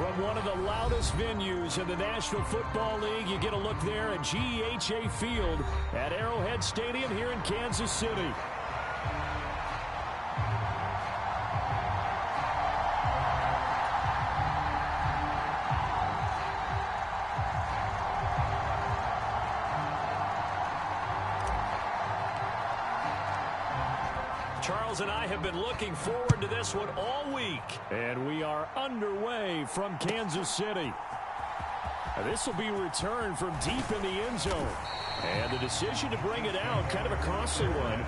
From one of the loudest venues in the National Football League, you get a look there at GEHA Field at Arrowhead Stadium here in Kansas City. Charles and I have been looking forward to this one all week, and we are underway from Kansas City. This will be returned from deep in the end zone, and the decision to bring it out, kind of a costly one,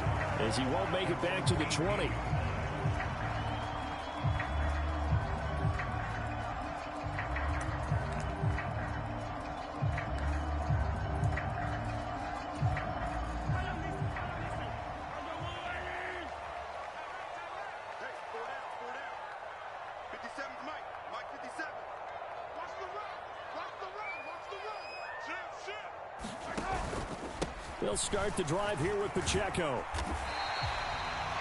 as he won't make it back to the 20. They'll start the drive here with Pacheco.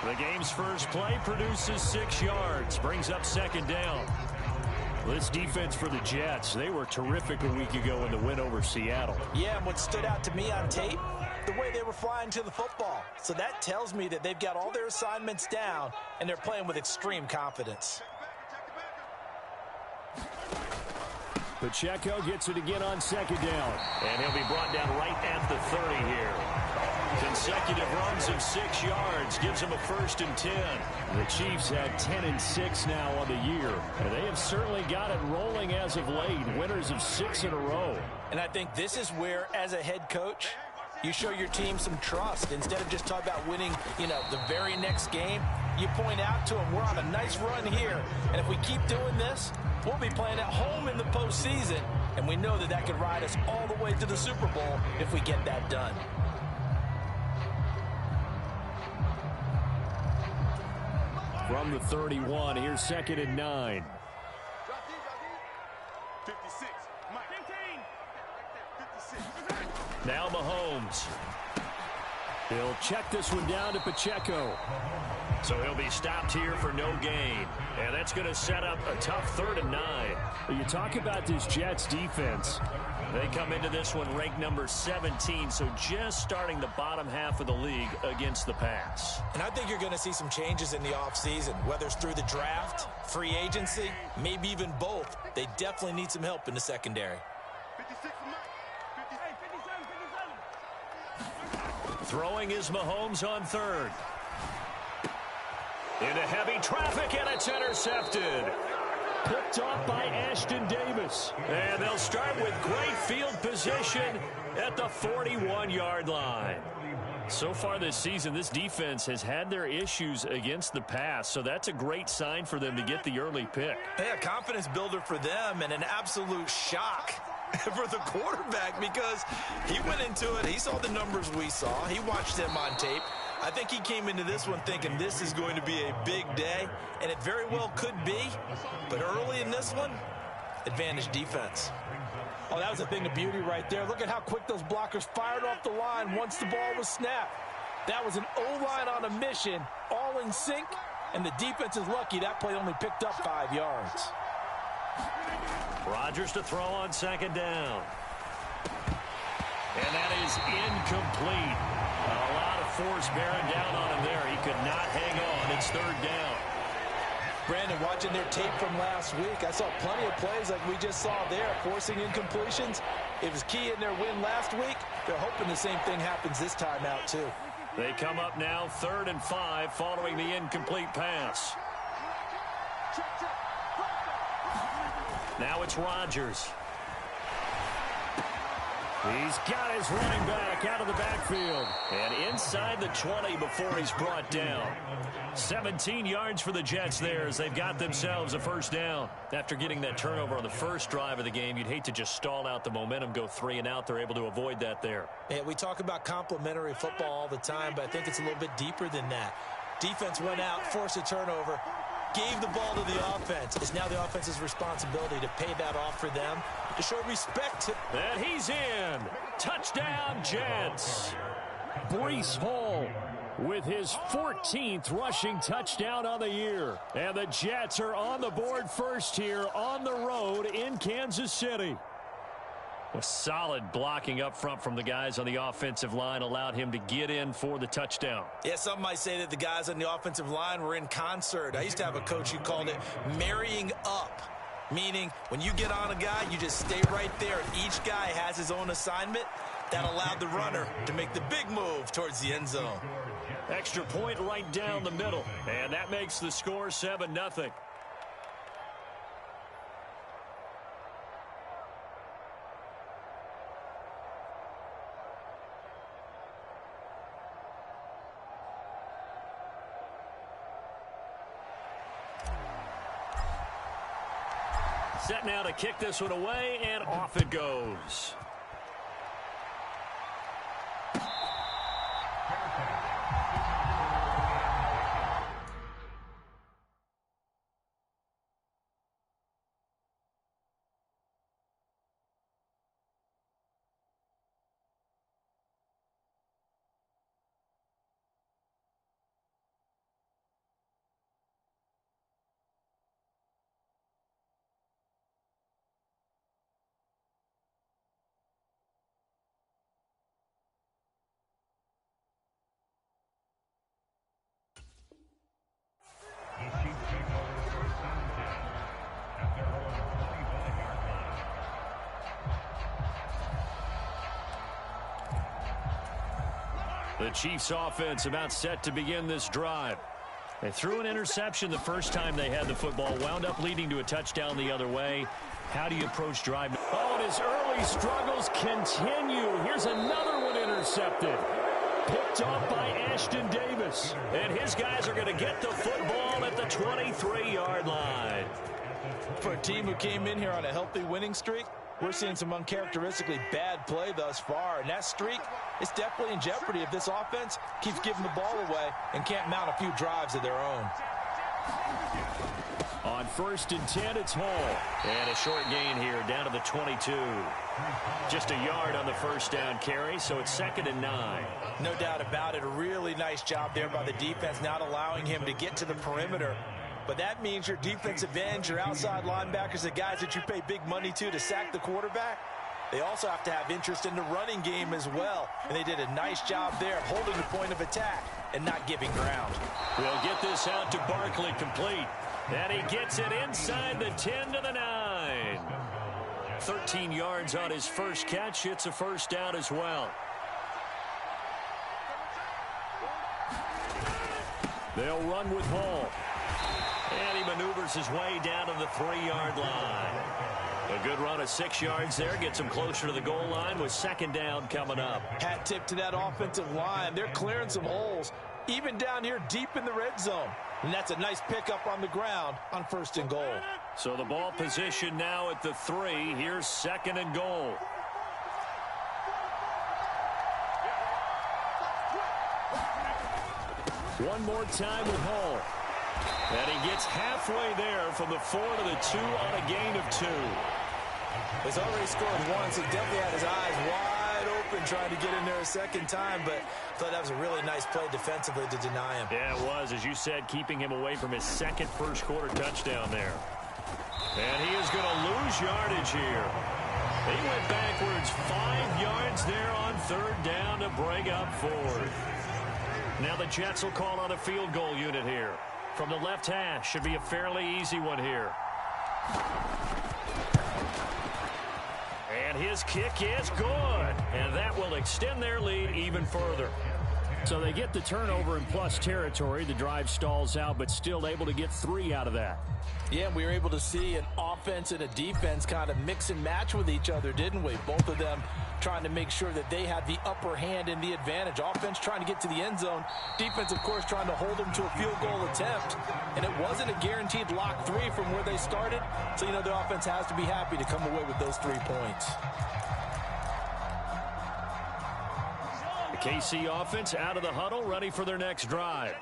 The game's first play produces 6 yards, brings up second down. This defense for the Jets, they were terrific a week ago in the win over Seattle. Yeah, and what stood out to me on tape, the way they were flying to the football. So that tells me that they've got all their assignments down, and they're playing with extreme confidence. Pacheco gets it again on second down. And he'll be brought down right at the 30 here. Consecutive runs of 6 yards gives him a 1st and 10. The Chiefs had 10 and 6 now on the year. And they have certainly got it rolling as of late. Winners of 6 in a row. And I think this is where, as a head coach, you show your team some trust. Instead of just talking about winning, the very next game, you point out to them, we're on a nice run here. And if we keep doing this, we'll be playing at home in the postseason, and we know that that could ride us all the way to the Super Bowl if we get that done. From the 31, here's 2nd and 9. 56. Mike. 56. Now Mahomes. He'll check this one down to Pacheco. So he'll be stopped here for no gain. And that's going to set up a tough 3rd and 9. You talk about this Jets defense. They come into this one ranked number 17, so just starting the bottom half of the league against the pass. And I think you're going to see some changes in the offseason, whether it's through the draft, free agency, maybe even both. They definitely need some help in the secondary. 56. Mike. 57. Throwing is Mahomes on 3rd. Into heavy traffic, and it's intercepted. Picked off by Ashton Davis. And they'll start with great field position at the 41-yard line. So far this season, this defense has had their issues against the pass, so that's a great sign for them to get the early pick. Yeah, confidence builder for them and an absolute shock for the quarterback because he went into it. He saw the numbers we saw. He watched them on tape. I think he came into this one thinking this is going to be a big day, and it very well could be. But early in this one, advantage defense. Oh, that was a thing of beauty right there. Look at how quick those blockers fired off the line once the ball was snapped. That was an O-line on a mission, all in sync, and the defense is lucky that play only picked up 5 yards. Rodgers to throw on 2nd down. And that is incomplete. A lot of force bearing down on him there. He could not hang on. It's 3rd down. Brandon, watching their tape from last week, I saw plenty of plays like we just saw there, forcing incompletions. It was key in their win last week. They're hoping the same thing happens this time out, too. They come up now 3rd and 5 following the incomplete pass. Now it's Rodgers. He's got his running back out of the backfield. And inside the 20 before he's brought down. 17 yards for the Jets there as they've got themselves a 1st down. After getting that turnover on the first drive of the game, you'd hate to just stall out the momentum, go 3 and out. They're able to avoid that there. Yeah, we talk about complementary football all the time, but I think it's a little bit deeper than that. Defense went out, forced a turnover, gave the ball to the offense. It's now the offense's responsibility to pay that off for them, to show respect. And he's in. Touchdown, Jets. Breece Hall with his 14th rushing touchdown on the year. And the Jets are on the board first here on the road in Kansas City. Well, solid blocking up front from the guys on the offensive line allowed him to get in for the touchdown. Yeah, some might say that the guys on the offensive line were in concert. I used to have a coach who called it marrying up, meaning when you get on a guy, you just stay right there. Each guy has his own assignment. That allowed the runner to make the big move towards the end zone. Extra point right down the middle, and that makes the score 7-0. Set now to kick this one away, and off it goes. The Chiefs offense about set to begin this drive. They threw an interception the first time they had the football, wound up leading to a touchdown the other way. How do you approach drive? Oh, and his early struggles continue. Here's another one intercepted. Picked off by Ashton Davis. And his guys are going to get the football at the 23-yard line. For a team who came in here on a healthy winning streak, we're seeing some uncharacteristically bad play thus far. And that streak is definitely in jeopardy if this offense keeps giving the ball away and can't mount a few drives of their own. On 1st and 10, it's Hall. And a short gain here down to the 22. Just a yard on the first down carry, so it's 2nd and 9. No doubt about it. A really nice job there by the defense, not allowing him to get to the perimeter. But that means your defensive ends, your outside linebackers, the guys that you pay big money to sack the quarterback, they also have to have interest in the running game as well. And they did a nice job there holding the point of attack and not giving ground. We'll get this out to Barkley complete. And he gets it inside the 10 to the 9. 13 yards on his first catch. It's a first down as well. They'll run with Hall. And he maneuvers his way down to the 3-yard line. A good run of 6 yards there. Gets him closer to the goal line with 2nd down coming up. Hat tip to that offensive line. They're clearing some holes, even down here deep in the red zone. And that's a nice pickup on the ground on 1st and goal. So the ball position now at the 3. Here's 2nd and goal. One more time with Hall. And he gets halfway there from the 4 to the 2 on a gain of 2. He's already scored once. He definitely had his eyes wide open trying to get in there a second time, but I thought that was a really nice play defensively to deny him. Yeah, it was, as you said, keeping him away from his second first-quarter touchdown there. And he is going to lose yardage here. He went backwards 5 yards there on 3rd down to bring up 4th. Now the Jets will call on a field goal unit here. From the left hash, should be a fairly easy one here. And his kick is good. And that will extend their lead even further. So they get the turnover in plus territory. The drive stalls out, but still able to get 3 out of that. Yeah, we were able to see an offense and a defense kind of mix and match with each other, didn't we? Both of them trying to make sure that they had the upper hand and the advantage. Offense trying to get to the end zone. Defense, of course, trying to hold them to a field goal attempt. And it wasn't a guaranteed lock 3 from where they started. So, the offense has to be happy to come away with those 3 points. The KC offense out of the huddle, ready for their next drive.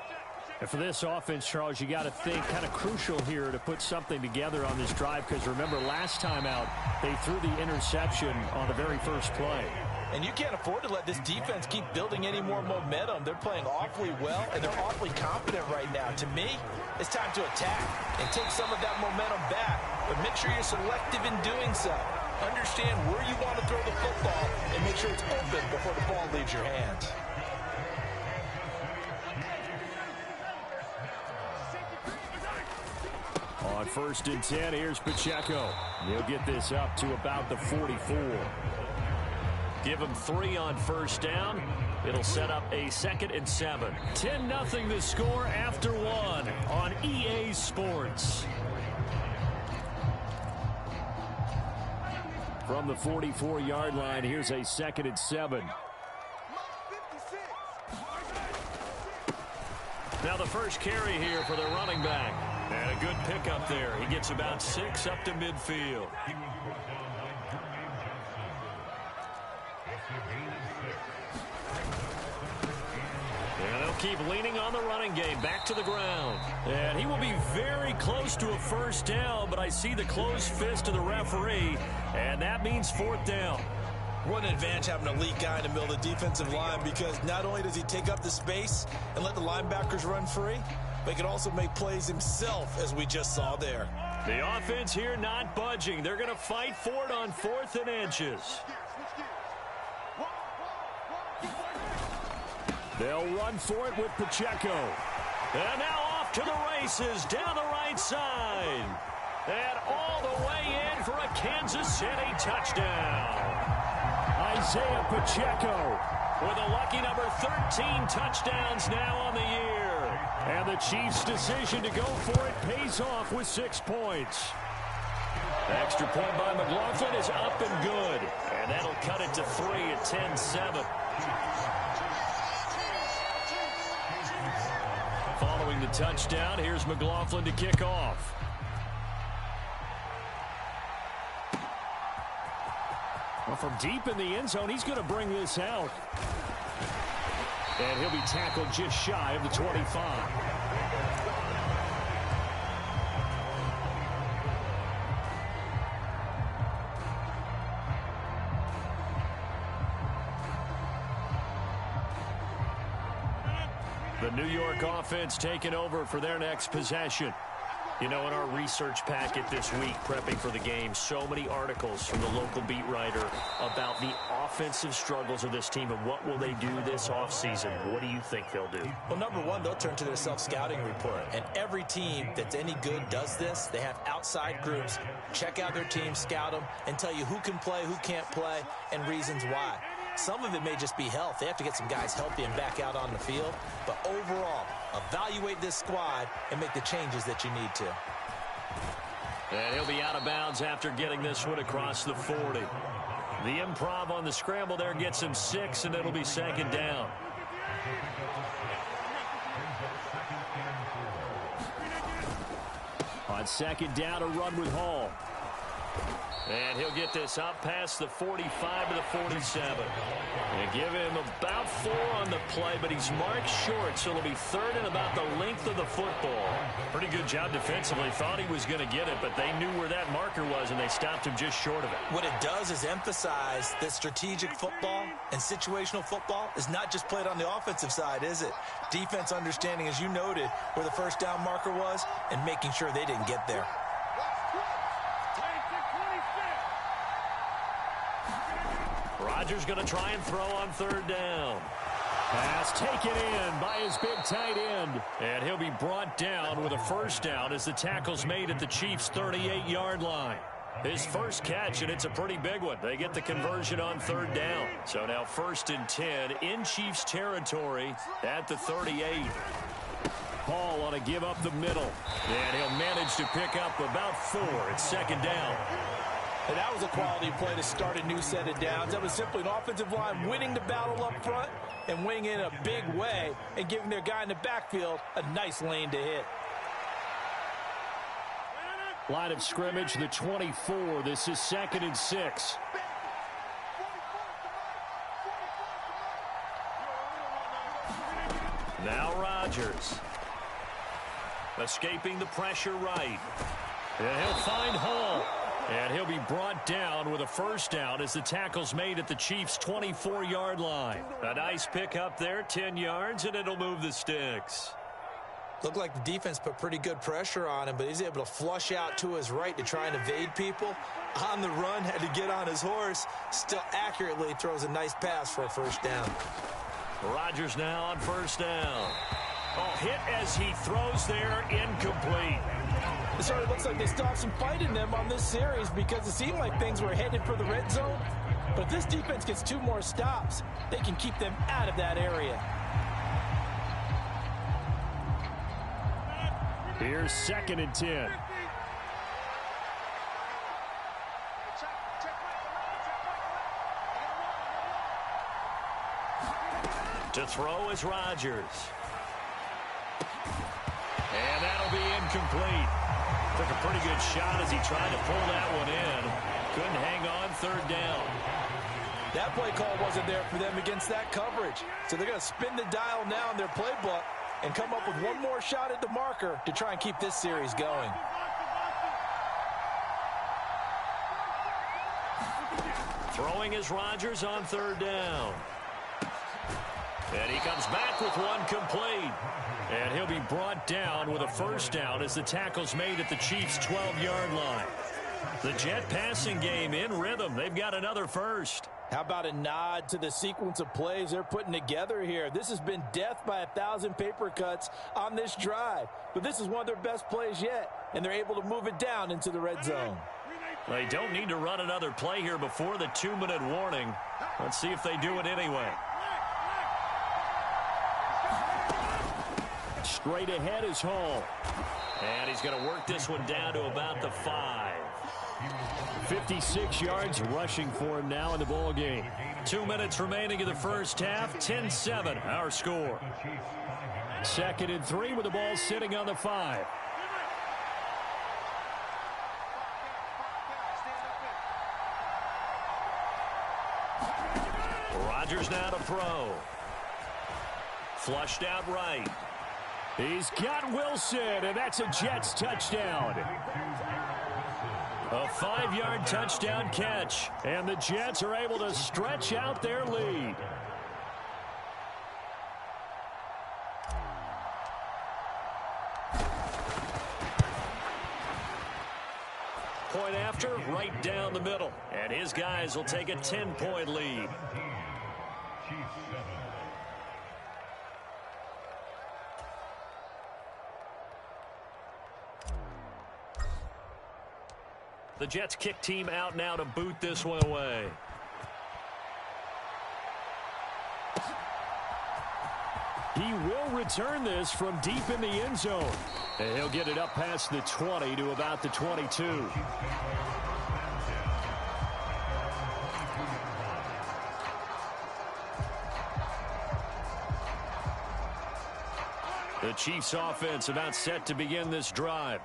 And for this offense, Charles, you got to think kind of crucial here to put something together on this drive, because remember last time out, they threw the interception on the very first play. And you can't afford to let this defense keep building any more momentum. They're playing awfully well, and they're awfully confident right now. To me, it's time to attack and take some of that momentum back. But make sure you're selective in doing so. Understand where you want to throw the football and make sure it's open before the ball leaves your hands. On 1st and 10, here's Pacheco. He'll get this up to about the 44. Give him 3 on 1st down. It'll set up a 2nd and 7. 10-0 the score after 1 on EA Sports. From the 44-yard line, here's a 2nd and 7. Now the first carry here for the running back. And a good pickup there. He gets about 6 up to midfield. And they'll keep leaning on the running game. Back to the ground. And he will be very close to a 1st down, but I see the closed fist of the referee, and that means 4th down. What an advantage having an elite guy in the middle of the defensive line, because not only does he take up the space and let the linebackers run free, but he can also make plays himself, as we just saw there. The offense here not budging. They're going to fight for it on 4th and inches. They'll run for it with Pacheco. And now off to the races down the right side. And all the way in for a Kansas City touchdown. Isaiah Pacheco with a lucky number 13 touchdowns now on the year. And the Chiefs' decision to go for it pays off with 6 points. The extra point by McLaughlin is up and good. And that'll cut it to 3 at 10-7. Following the touchdown, here's McLaughlin to kick off. Well, from deep in the end zone, he's going to bring this out. And he'll be tackled just shy of the 25. The New York offense taking over for their next possession. You know, in our research packet this week, prepping for the game, so many articles from the local beat writer about the offensive struggles of this team and what will they do this offseason. What do you think they'll do? Well, number one, they'll turn to their self-scouting report. And every team that's any good does this. They have outside groups, check out their team, scout them, and tell you who can play, who can't play, and reasons why. Some of it may just be health. They have to get some guys healthy and back out on the field. But overall, evaluate this squad and make the changes that you need to. And he'll be out of bounds after getting this one across the 40. The improv on the scramble there gets him 6, and it'll be 2nd down. On 2nd down, a run with Hall. And he'll get this up past the 45 to the 47. And give him about 4 on the play, but he's marked short, so it'll be 3rd and about the length of the football. Pretty good job defensively. Thought he was going to get it, but they knew where that marker was, and they stopped him just short of it. What it does is emphasize that strategic football and situational football is not just played on the offensive side, is it? Defense understanding, as you noted, where the 1st down marker was and making sure they didn't get there. Rodgers going to try and throw on 3rd down. Pass taken in by his big tight end. And he'll be brought down with a 1st down as the tackle's made at the Chiefs' 38-yard line. His first catch, and it's a pretty big one. They get the conversion on 3rd down. So now 1st and 10 in Chiefs territory at the 38. Hall on a give up the middle. And he'll manage to pick up about 4. It's 2nd down. And that was a quality play to start a new set of downs. That was simply an offensive line winning the battle up front and winning in a big way and giving their guy in the backfield a nice lane to hit. Line of scrimmage, the 24. This is 2nd and 6. Now Rodgers. Escaping the pressure right. And he'll find Hall. And he'll be brought down with a first down as the tackle's made at the Chiefs' 24-yard line. A nice pick up there, 10 yards, and it'll move the sticks. Looked like the defense put pretty good pressure on him, but he's able to flush out to his right to try and evade people. On the run, had to get on his horse. Still accurately throws a nice pass for a first down. Rodgers now on first down. Oh, hit as he throws there, incomplete. It sort of looks like they still have some fight in them on this series because it seemed like things were headed for the red zone. But if this defense gets 2 more stops, they can keep them out of that area. Here's 2nd and 10. To throw is Rodgers. And that'll be incomplete. Took a pretty good shot as he tried to pull that one in. Couldn't hang on, 3rd down. That play call wasn't there for them against that coverage. So they're going to spin the dial now in their playbook and come up with one more shot at the marker to try and keep this series going. Throwing is Rodgers on 3rd down. And he comes back with one complete. And he'll be brought down with a first down as the tackle's made at the Chiefs' 12-yard line. The Jet passing game in rhythm. They've got another first. How about a nod to the sequence of plays they're putting together here? This has been death by 1,000 paper cuts on this drive. But this is one of their best plays yet, and they're able to move it down into the red zone. They don't need to run another play here before the 2-minute warning. Let's see if they do it anyway. Straight ahead is Hall. And he's going to work this one down to about the 5. 56 yards rushing for him now in the ball game. 2 minutes remaining in the first half. 10-7 our score. 2nd and 3 with the ball sitting on the 5. Rodgers now to throw. Flushed out right. He's got Wilson, and that's a Jets touchdown. A 5-yard touchdown catch, and the Jets are able to stretch out their lead. Point after, right down the middle, and his guys will take a 10-point lead. The Jets kick team out now to boot this one away. He will return this from deep in the end zone. And he'll get it up past the 20 to about the 22. The Chiefs offense about set to begin this drive.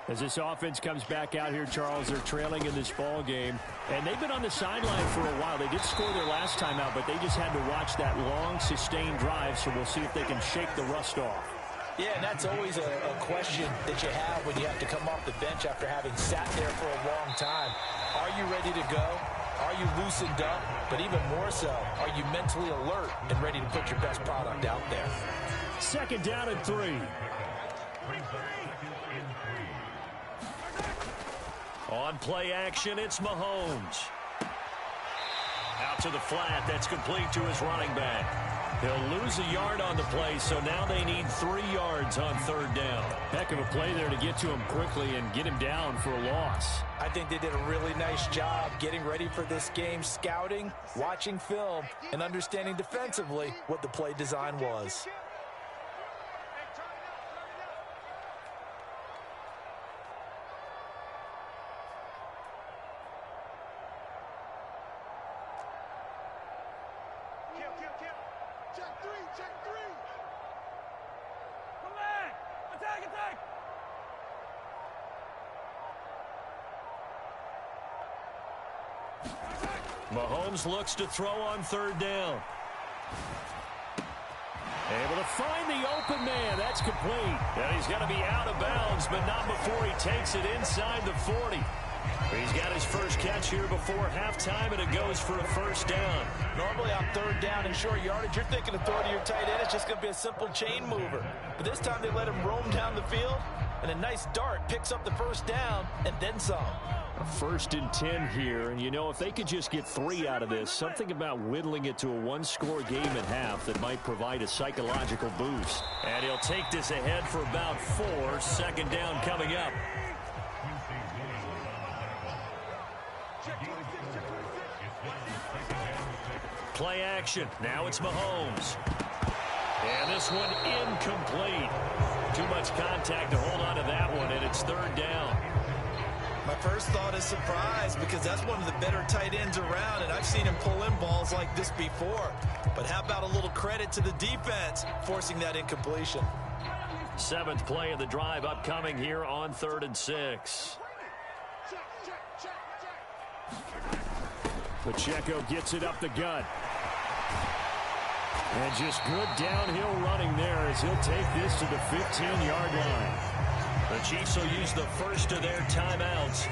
As this offense comes back out here, Charles, they're trailing in this ball game. And they've been on the sideline for a while. They did score their last time out, but they just had to watch that long, sustained drive. So we'll see if they can shake the rust off. Yeah, and that's always a question that you have when you have to come off the bench after having sat there for a long time. Are you ready to go? Are you loosened up? But even more so, are you mentally alert and ready to put your best product out there? 2nd down and 3. On play action, it's Mahomes. Out to the flat, that's complete to his running back. He'll lose a yard on the play, so now they need 3 yards on 3rd down. Heck of a play there to get to him quickly and get him down for a loss. I think they did a really nice job getting ready for this game, scouting, watching film, and understanding defensively what the play design was. Mahomes looks to throw on 3rd down. Able to find the open man. That's complete. And he's going to be out of bounds, but not before he takes it inside the 40. He's got his first catch here before halftime, and it goes for a first down. Normally on third down and short yardage, you're thinking of throwing to your tight end. It's just going to be a simple chain mover. But this time they let him roam down the field, and a nice dart picks up the first down and then some. A 1st and 10 here, and you know, if they could just get 3 out of this, something about whittling it to a one-score game at half that might provide a psychological boost. And he'll take this ahead for about 4. 2nd down coming up. Play action. Now it's Mahomes. And this one incomplete. Too much contact to hold on to that one, and it's 3rd down. My first thought is surprise, because that's one of the better tight ends around, and I've seen him pull in balls like this before. But how about a little credit to the defense forcing that incompletion? 7th play of the drive upcoming here on 3rd and 6. Pacheco gets it up the gut. And just good downhill running there as he'll take this to the 15-yard line. The Chiefs will use the first of their timeouts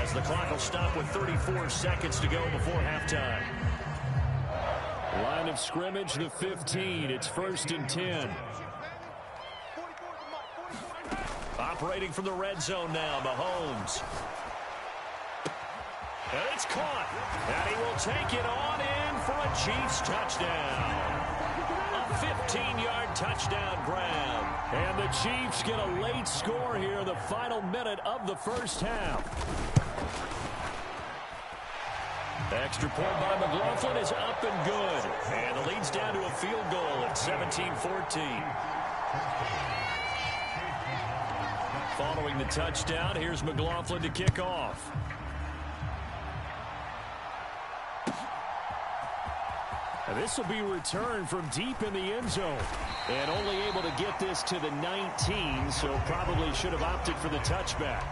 as the clock will stop with 34 seconds to go before halftime. Line of scrimmage, the 15. It's 1st and 10. Operating from the red zone now, Mahomes. And it's caught. And he will take it on in for a Chiefs touchdown. A 15-yard touchdown grab. And the Chiefs get a late score here, the final minute of the first half. Extra point by McLaughlin is up and good. And the lead's down to a field goal at 17-14. Following the touchdown, here's McLaughlin to kick off. This will be returned from deep in the end zone. And only able to get this to the 19, so probably should have opted for the touchback.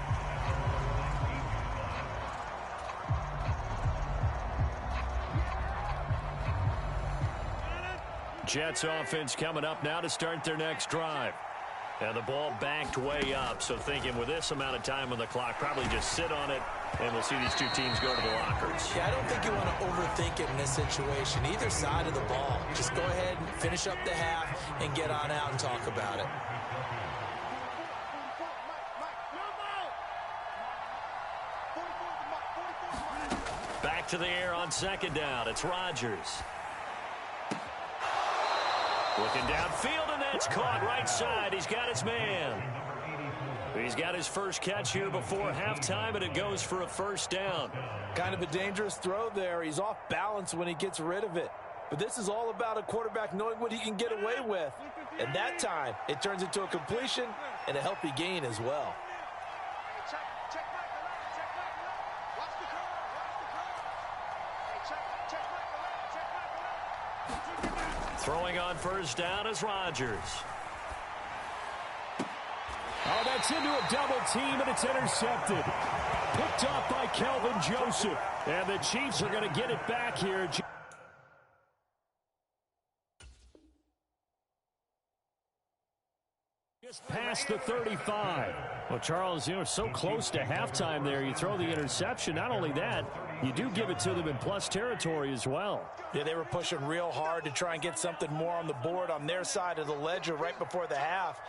Jets offense coming up now to start their next drive. And the ball backed way up, so thinking with this amount of time on the clock, probably just sit on it, and we'll see these two teams go to the lockers. Yeah, I don't think you want to overthink it in this situation. Either side of the ball. Just go ahead and finish up the half and get on out and talk about it. Back to the air on 2nd down. It's Rodgers. Looking downfield, and that's caught right side. He's got his man. He's got his first catch here before halftime, and it goes for a first down. Kind of a dangerous throw there. He's off balance when he gets rid of it. But this is all about a quarterback knowing what he can get away with. And that time, it turns into a completion and a healthy gain as well. Throwing on first down is Rodgers. Oh, that's into a double team, and it's intercepted. Picked off by Kelvin Joseph. And the Chiefs are going to get it back here. Just past the 35. Well, Charles, you know, so close to halftime there. You throw the interception. Not only that, you do give it to them in plus territory as well. Yeah, they were pushing real hard to try and get something more on the board on their side of the ledger right before the half.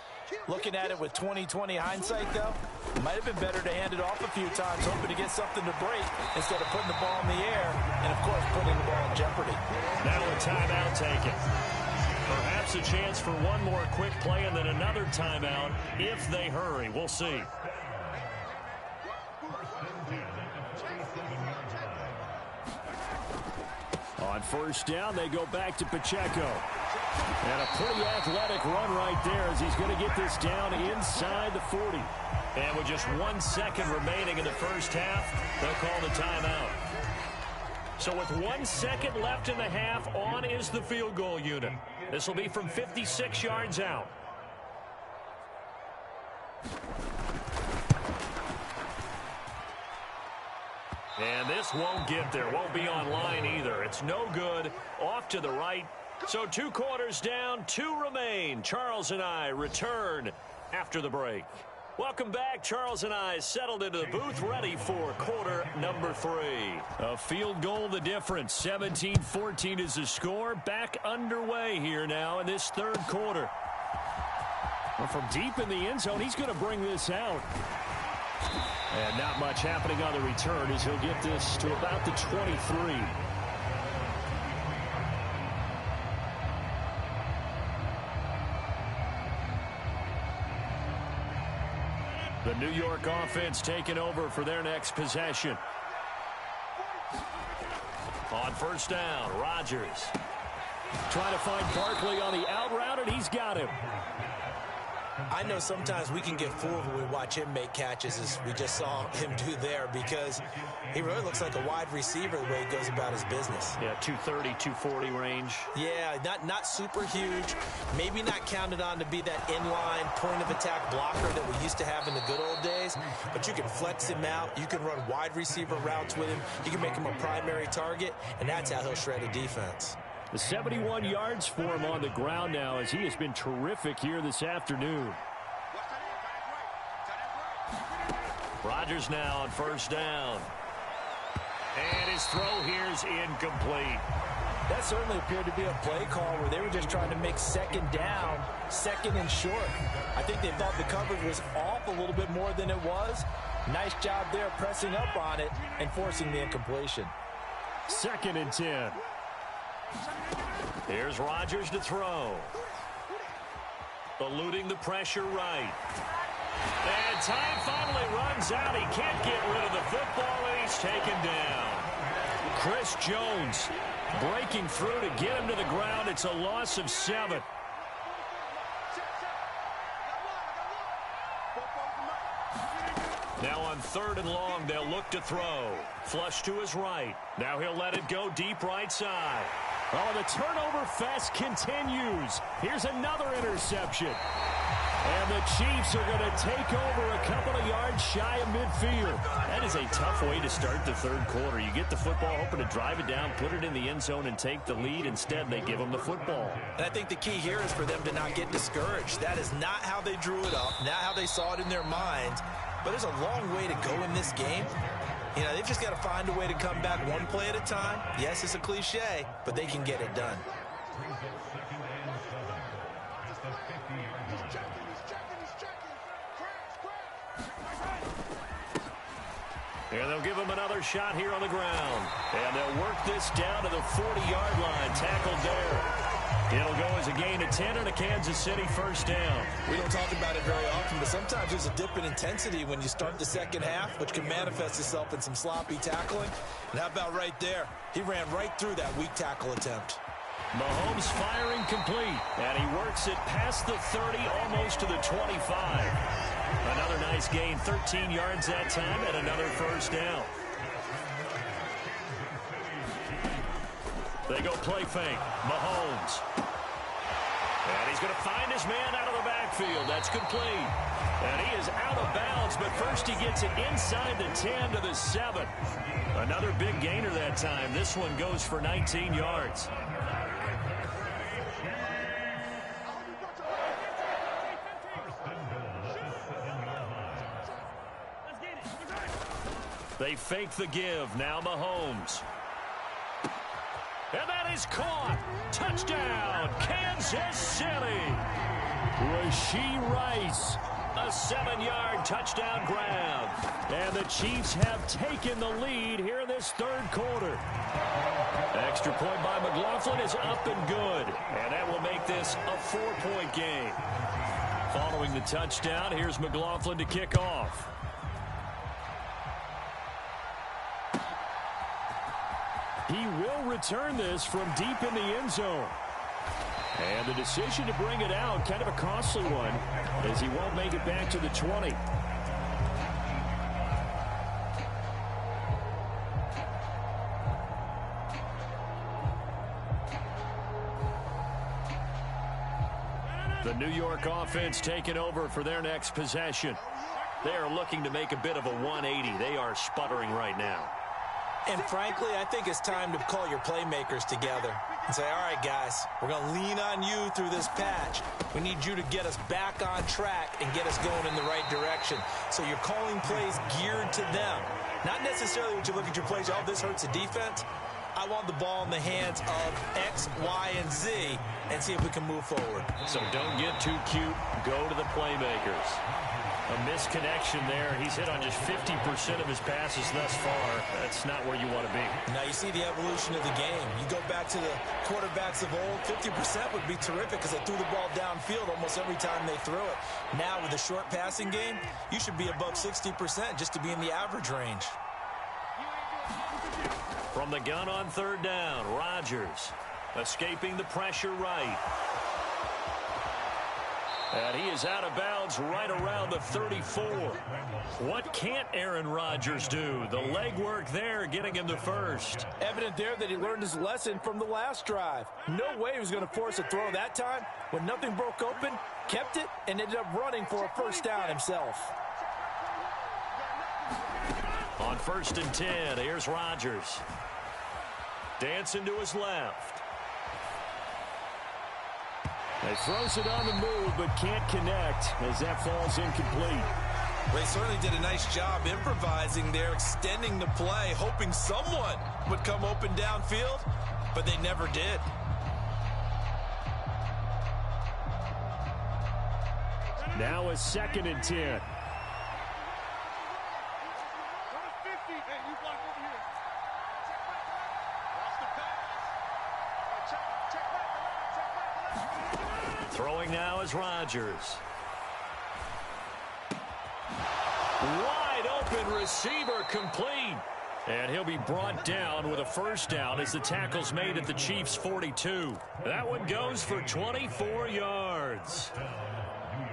Looking at it with 20/20 hindsight, though, it might have been better to hand it off a few times, hoping to get something to break instead of putting the ball in the air and, of course, putting the ball in jeopardy. Now a timeout taken. Perhaps a chance for one more quick play and then another timeout if they hurry. We'll see. On first down, they go back to Pacheco. And a pretty athletic run right there as he's going to get this down inside the 40. And with just 1 second remaining in the first half, they'll call the timeout. So with 1 second left in the half, on is the field goal unit. This will be from 56 yards out. And this won't get there. Won't be on line either. It's no good. Off to the right. So 2 quarters down, 2 remain. Charles and I return after the break. Welcome back. Charles and I settled into the booth, ready for quarter number 3. A field goal the difference. 17-14 is the score. Back underway here now in this third quarter. Well, from deep in the end zone, he's going to bring this out. And not much happening on the return as he'll get this to about the 23. The New York offense taking over for their next possession. On first down, Rodgers trying to find Barkley on the out route, and he's got him. I know sometimes we can get fooled when we watch him make catches, as we just saw him do there, because he really looks like a wide receiver the way he goes about his business. Yeah, 230, 240 range. Yeah, not super huge. Maybe not counted on to be that inline point-of-attack blocker that we used to have in the good old days, but you can flex him out. You can run wide receiver routes with him. You can make him a primary target, and that's how he'll shred a defense. The 71 yards for him on the ground now, as he has been terrific here this afternoon. Rodgers now on first down. And his throw here is incomplete. That certainly appeared to be a play call where they were just trying to make second down, second and short. I think they thought the coverage was off a little bit more than it was. Nice job there pressing up on it and forcing the incompletion. 2nd and 10. Here's Rodgers to throw. Eluding the pressure right. And time finally runs out. He can't get rid of the football, and he's taken down. Chris Jones breaking through to get him to the ground. It's a loss of 7. Now on 3rd and long, they'll look to throw. Flush to his right. Now he'll let it go deep right side. Oh, the turnover fest continues. Here's another interception. And the Chiefs are going to take over a couple of yards shy of midfield. That is a tough way to start the third quarter. You get the football, hoping to drive it down, put it in the end zone, and take the lead. Instead, they give them the football. And I think the key here is for them to not get discouraged. That is not how they drew it up, not how they saw it in their minds. But there's a long way to go in this game. You know, they've just got to find a way to come back one play at a time. Yes, it's a cliche, but they can get it done. And they'll give him another shot here on the ground. And they'll work this down to the 40-yard line. Tackled there. It'll go as a gain of 10 and a Kansas City first down. We don't talk about it very often, but sometimes there's a dip in intensity when you start the second half, which can manifest itself in some sloppy tackling. And how about right there? He ran right through that weak tackle attempt. Mahomes firing complete, and he works it past the 30, almost to the 25. Another nice gain, 13 yards that time, and another first down. They go play fake. Mahomes. And he's going to find his man out of the backfield. That's complete. And he is out of bounds, but first he gets it inside the 10 to the 7. Another big gainer that time. This one goes for 19 yards. They fake the give. Now Mahomes. And that is caught. Touchdown, Kansas City. Rashee Rice, a 7-yard touchdown grab. And the Chiefs have taken the lead here in this third quarter. Extra point by McLaughlin is up and good. And that will make this a 4-point game. Following the touchdown, here's McLaughlin to kick off. He will return this from deep in the end zone. And the decision to bring it out, kind of a costly one, as he won't make it back to the 20. The New York offense taking over for their next possession. They are looking to make a bit of a 180. They are sputtering right now. And frankly, I think it's time to call your playmakers together and say, all right, guys, we're going to lean on you through this patch. We need you to get us back on track and get us going in the right direction. So you're calling plays geared to them. Not necessarily when you look at your plays, oh, this hurts the defense. I want the ball in the hands of X, Y, and Z and see if we can move forward. So don't get too cute. Go to the playmakers. A misconnection there. He's hit on just 50% of his passes thus far. That's not where you want to be. Now you see the evolution of the game. You go back to the quarterbacks of old, 50% would be terrific because they threw the ball downfield almost every time they threw it. Now with the short passing game, you should be above 60% just to be in the average range. From the gun on third down, Rodgers escaping the pressure right. And he is out of bounds right around the 34. What can't Aaron Rodgers do? The legwork there getting him the first. Evident there that he learned his lesson from the last drive. No way he was going to force a throw that time. When nothing broke open, kept it, and ended up running for a first down himself. On 1st and 10, here's Rodgers. Dancing to his left. He throws it on the move, but can't connect as that falls incomplete. They certainly did a nice job improvising there, extending the play, hoping someone would come open downfield, but they never did. Now a 2nd and 10. Throwing now is Rodgers. Wide open receiver complete. And he'll be brought down with a first down as the tackle's made at the Chiefs' 42. That one goes for 24 yards.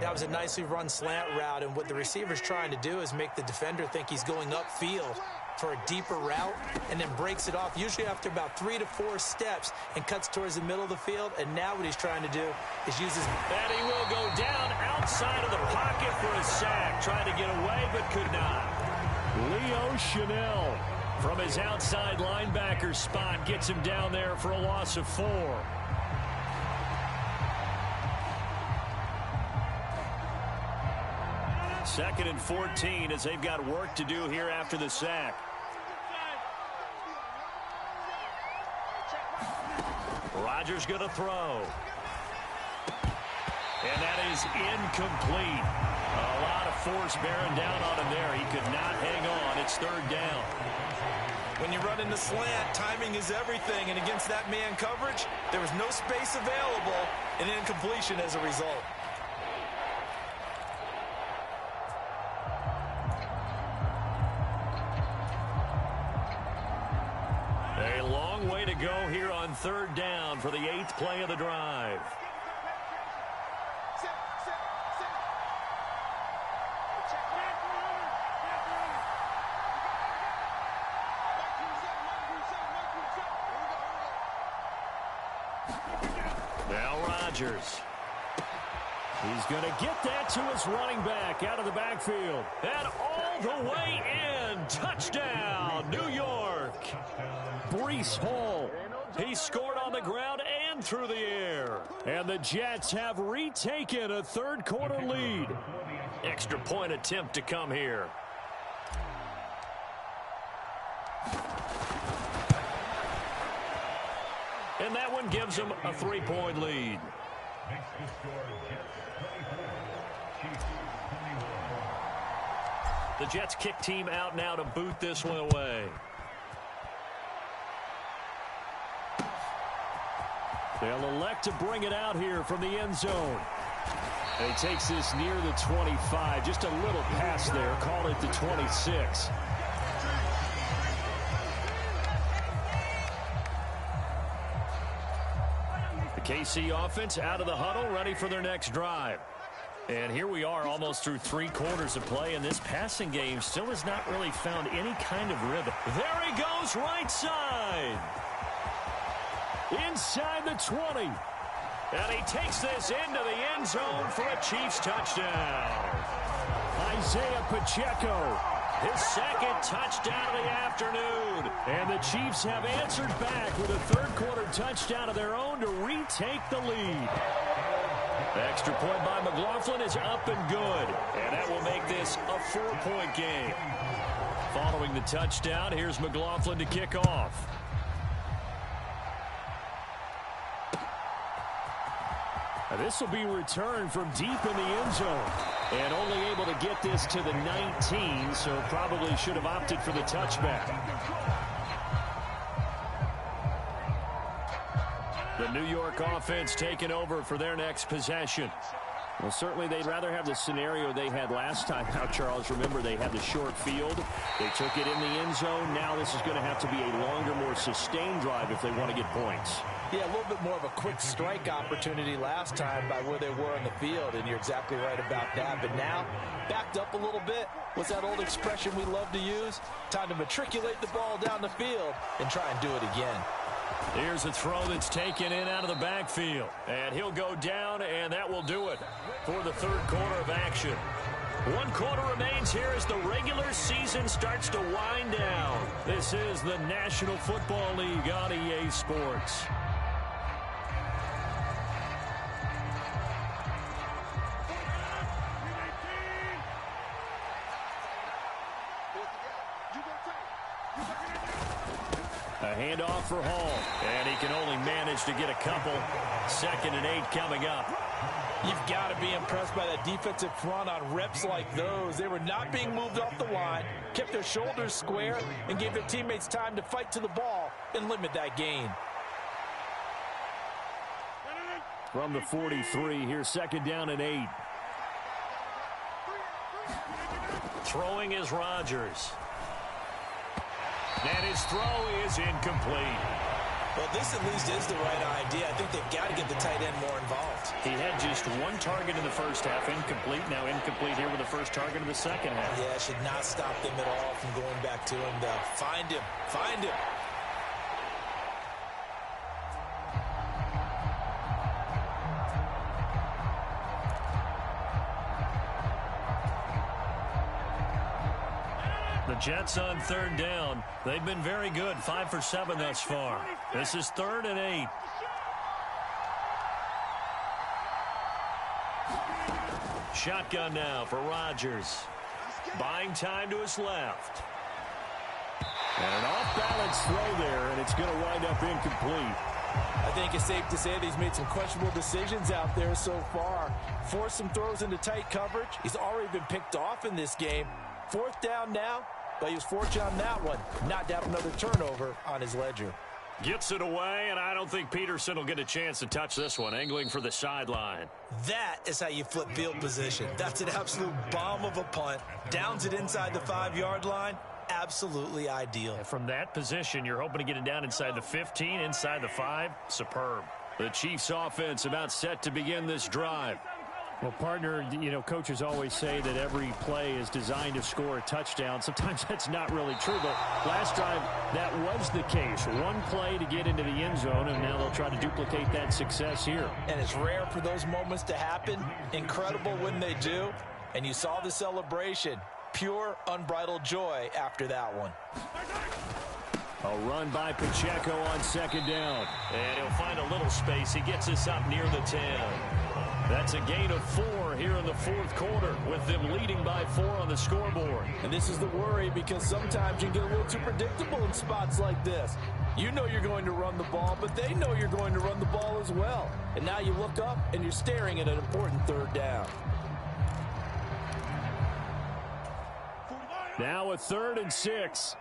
That was a nicely run slant route, and what the receiver's trying to do is make the defender think he's going upfield for a deeper route and then breaks it off, usually after about 3 to 4 steps, and cuts towards the middle of the field. And now what he's trying to do is use his... And he will go down outside of the pocket for a sack. Tried to get away, but could not. Leo Chanel from his outside linebacker spot gets him down there for a loss of 4. Second and 14 as they've got work to do here after the sack. Rodgers going to throw. And that is incomplete. A lot of force bearing down on him there. He could not hang on. It's 3rd down. When you run in the slant, timing is everything, and against that man coverage, there was no space available, and incompletion as a result. A long way to go here on 3rd down for the 8th play of the drive. Now Rodgers. He's going to get that to his running back out of the backfield. And all the way in. Touchdown, New York. Breece Hall. He scored on the ground and through the air. And the Jets have retaken a 3rd quarter lead. Extra point attempt to come here. And that one gives them a 3-point lead. The Jets kick team out now to boot this one away. They'll elect to bring it out here from the end zone. And he takes this near the 25. Just a little pass there. Call it the 26. The KC offense out of the huddle, ready for their next drive. And here we are almost through 3 quarters of play, and this passing game still has not really found any kind of rhythm. There he goes, right side. Inside the 20. And he takes this into the end zone for a Chiefs touchdown. Isaiah Pacheco his second touchdown of the afternoon. And the Chiefs have answered back with a third-quarter touchdown of their own to retake the lead. Extra point by McLaughlin is up and good. And that will make this a 4-point game. Following the touchdown, here's McLaughlin to kick off. This will be returned from deep in the end zone. And only able to get this to the 19, so probably should have opted for the touchback. The New York offense taking over for their next possession. Well, certainly they'd rather have the scenario they had last time out, Charles. Remember, they had the short field. They took it in the end zone. Now this is going to have to be a longer, more sustained drive if they want to get points. Yeah, a little bit more of a quick strike opportunity last time by where they were on the field, and you're exactly right about that. But now, backed up a little bit. What's that old expression we love to use? Time to matriculate the ball down the field and try and do it again. Here's a throw that's taken in out of the backfield. And he'll go down, and that will do it for the third quarter of action. 1 quarter remains here as the regular season starts to wind down. This is the National Football League on EA Sports. A handoff for Hall, and he can only manage to get a couple. 2nd and 8 coming up. You've got to be impressed by that defensive front on reps like those. They were not being moved off the line, kept their shoulders square, and gave their teammates time to fight to the ball and limit that gain. From the 43, here's 2nd down and 8. Throwing is Rodgers. And his throw is incomplete. Well, this at least is the right idea. I think they've got to get the tight end more involved. He had just 1 target in the first half, incomplete. Now incomplete here with the first target of the second half. Yeah, it should not stop them at all from going back to him. Find him. Find him. The Jets on 3rd down. They've been very good, 5 for 7 thus far. This is 3rd and 8. Shotgun now for Rodgers. Buying time to his left. And an off-balance throw there, and it's going to wind up incomplete. I think it's safe to say that he's made some questionable decisions out there so far. Forced some throws into tight coverage. He's already been picked off in this game. 4th down now, but he was fortunate on that one. Not to have another turnover on his ledger. Gets it away, and I don't think Peterson will get a chance to touch this one. Angling for the sideline. That is how you flip field position. That's an absolute bomb of a punt. Downs it inside the 5-yard line. Absolutely ideal. From that position, you're hoping to get it down inside the 15, inside the 5. Superb. The Chiefs offense about set to begin this drive. Well, partner, you know, coaches always say that every play is designed to score a touchdown. Sometimes that's not really true, but last drive, that was the case. 1 play to get into the end zone, and now they'll try to duplicate that success here. And it's rare for those moments to happen. Incredible when they do. And you saw the celebration. Pure, unbridled joy after that one. A run by Pacheco on 2nd down. And he'll find a little space. He gets us up near the 10. That's a gain of 4 here in the 4th quarter, with them leading by 4 on the scoreboard. And this is the worry, because sometimes you get a little too predictable in spots like this. You know you're going to run the ball, but they know you're going to run the ball as well. And now you look up and you're staring at an important 3rd down. Now a 3rd and 6.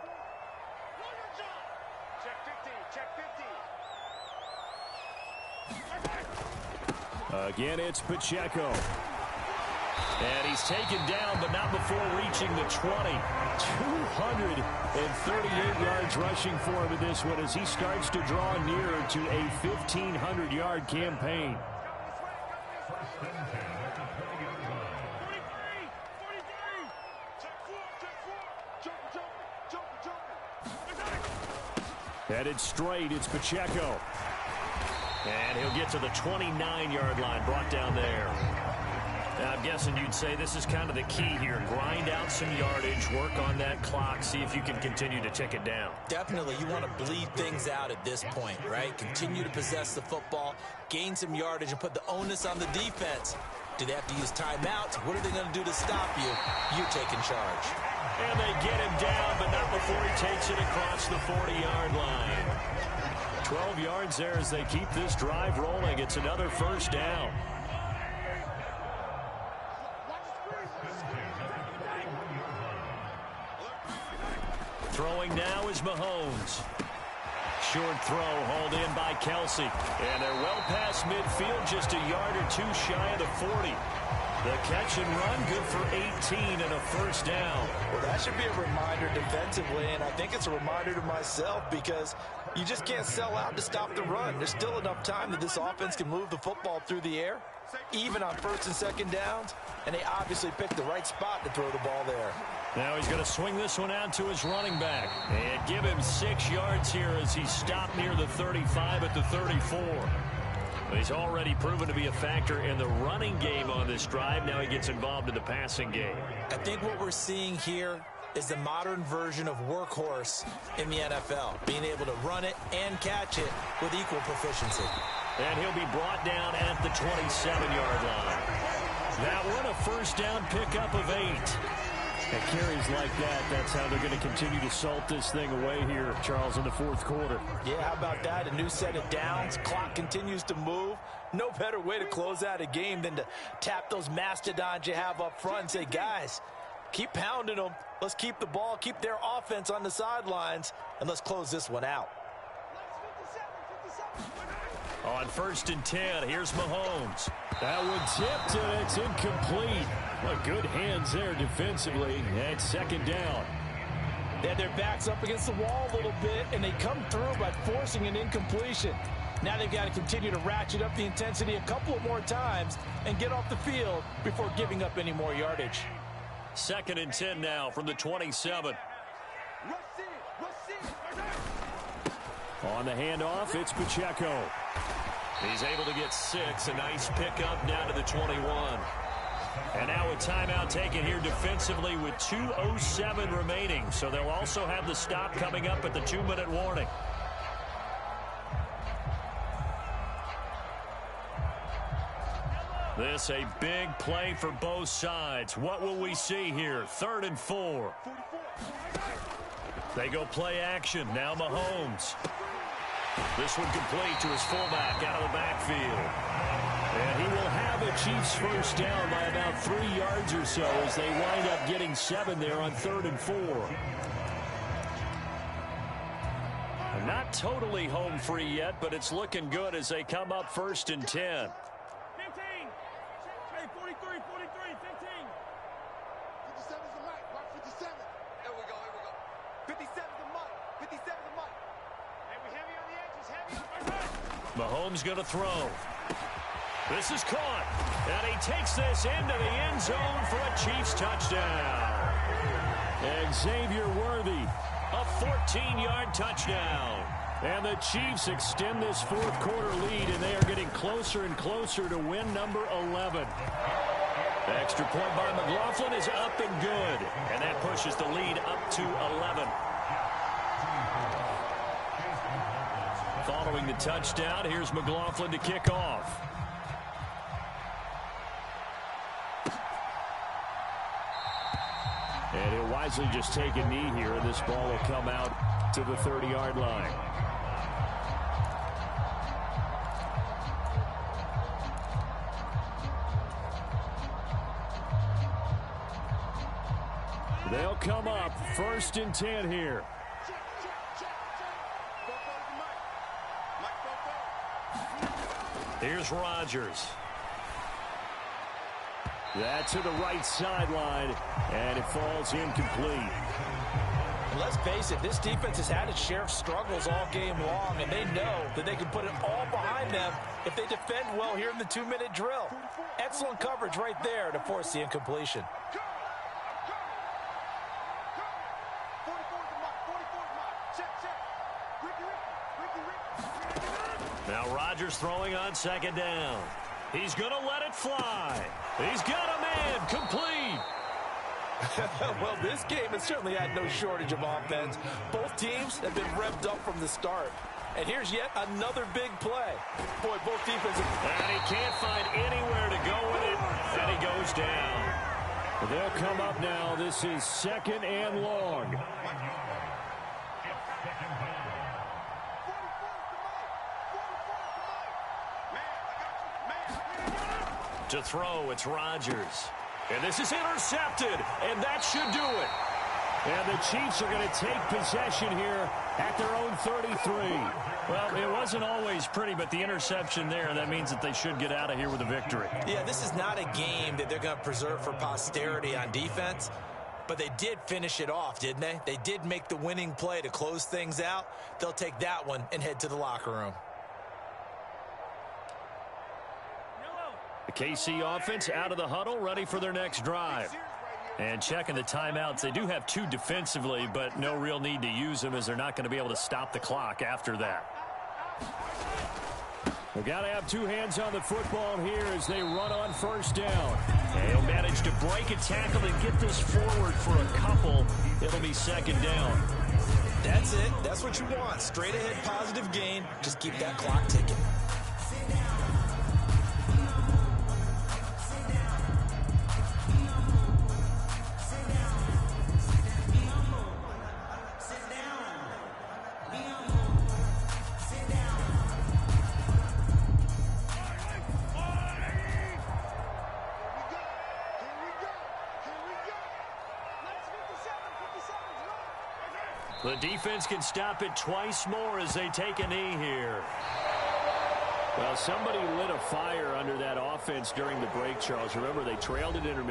Again, it's Pacheco. And he's taken down, but not before reaching the 20. 238 yards rushing for him in this one as he starts to draw nearer to a 1,500-yard campaign. Headed straight, it's Pacheco. And he'll get to the 29-yard line, brought down there. I'm guessing you'd say this is kind of the key here. Grind out some yardage, work on that clock, see if you can continue to tick it down. Definitely, you want to bleed things out at this point, right? Continue to possess the football, gain some yardage, and put the onus on the defense. Do they have to use timeouts? What are they going to do to stop you? You're taking charge. And they get him down, but not before he takes it across the 40-yard line. 12 yards there as they keep this drive rolling. It's another first down. Throwing now is Mahomes. Short throw hauled in by Kelsey. And they're well past midfield, just a yard or two shy of the 40. The catch and run, good for 18 and a first down. Well, that should be a reminder defensively, and I think it's a reminder to myself because you just can't sell out to stop the run. There's still enough time that this offense can move the football through the air, even on first and second downs, and they obviously picked the right spot to throw the ball there. Now he's going to swing this one out to his running back and give him 6 yards here as he stopped near the 35 at the 34. He's already proven to be a factor in the running game on this drive. Now he gets involved in the passing game. I think what we're seeing here is the modern version of workhorse in the NFL, being able to run it and catch it with equal proficiency. And he'll be brought down at the 27-yard line. That one a first down pickup of 8. And carries like that, that's how they're going to continue to salt this thing away here, Charles, in the fourth quarter. Yeah, how about that? A new set of downs. Clock continues to move. No better way to close out a game than to tap those mastodons you have up front and say, guys, keep pounding them. Let's keep the ball, keep their offense on the sidelines, and let's close this one out. On first and 10, here's Mahomes. That one tipped, and it's incomplete. Well, good hands there defensively, and second down. They had their backs up against the wall a little bit, and they come through by forcing an incompletion. Now they've got to continue to ratchet up the intensity a couple of more times and get off the field before giving up any more yardage. Second and 10 now from the 27. On the handoff, it's Pacheco. He's able to get 6, a nice pickup down to the 21. And now a timeout taken here defensively with 2:07 remaining. So they'll also have the stop coming up at the 2-minute warning. This a big play for both sides. What will we see here? 3rd and 4. They go play action. Now Mahomes. This one complete to his fullback out of the backfield. And he will have a Chiefs first down by about 3 yards or so as they wind up getting 7 there on 3rd and 4. Not totally home free yet, but it's looking good as they come up 1st and 10. 15. Hey, 43, 15. 57 is the mic. Watch 57. Here we go. 57 is the mic. 57 is the mic. Hey, we heavy on the edges. Heavy on the edges. Mahomes going to throw. This is caught. And he takes this into the end zone for a Chiefs touchdown. And Xavier Worthy, a 14-yard touchdown. And the Chiefs extend this fourth quarter lead, and they are getting closer and closer to win number 11. The extra point by McLaughlin is up and good. And that pushes the lead up to 11. Following the touchdown, here's McLaughlin to kick off. And he'll wisely just take a knee here, and this ball will come out to the 30-yard line. They'll come up 1st and 10 here. Here's Rodgers. That to the right sideline, and it falls incomplete. And let's face it, this defense has had its share of struggles all game long, and they know that they can put it all behind them if they defend well here in the 2-minute drill. Excellent coverage right there to force the incompletion. Now Rodgers throwing on 2nd down. He's going to let it fly. He's got a man complete. Well, this game has certainly had no shortage of offense. Both teams have been revved up from the start. And here's yet another big play. Boy, both defenses... And he can't find anywhere to go with it, and he goes down. They'll come up now. This is 2nd and long. To throw, it's Rodgers. And this is intercepted, and that should do it. And the Chiefs are going to take possession here at their own 33. Well, it wasn't always pretty, but the interception there, that means that they should get out of here with a victory. Yeah, this is not a game that they're going to preserve for posterity on defense, but they did finish it off, didn't they? They did make the winning play to close things out. They'll take that one and head to the locker room. The KC offense out of the huddle, ready for their next drive. And checking the timeouts. They do have 2 defensively, but no real need to use them as they're not going to be able to stop the clock after that. They've got to have 2 hands on the football here as they run on 1st down. And he'll manage to break a tackle and get this forward for a couple. It'll be 2nd down. That's it. That's what you want. Straight ahead positive gain. Just keep that clock ticking. The defense can stop it twice more as they take a knee here. Well, somebody lit a fire under that offense during the break, Charles. Remember, they trailed it intermittent.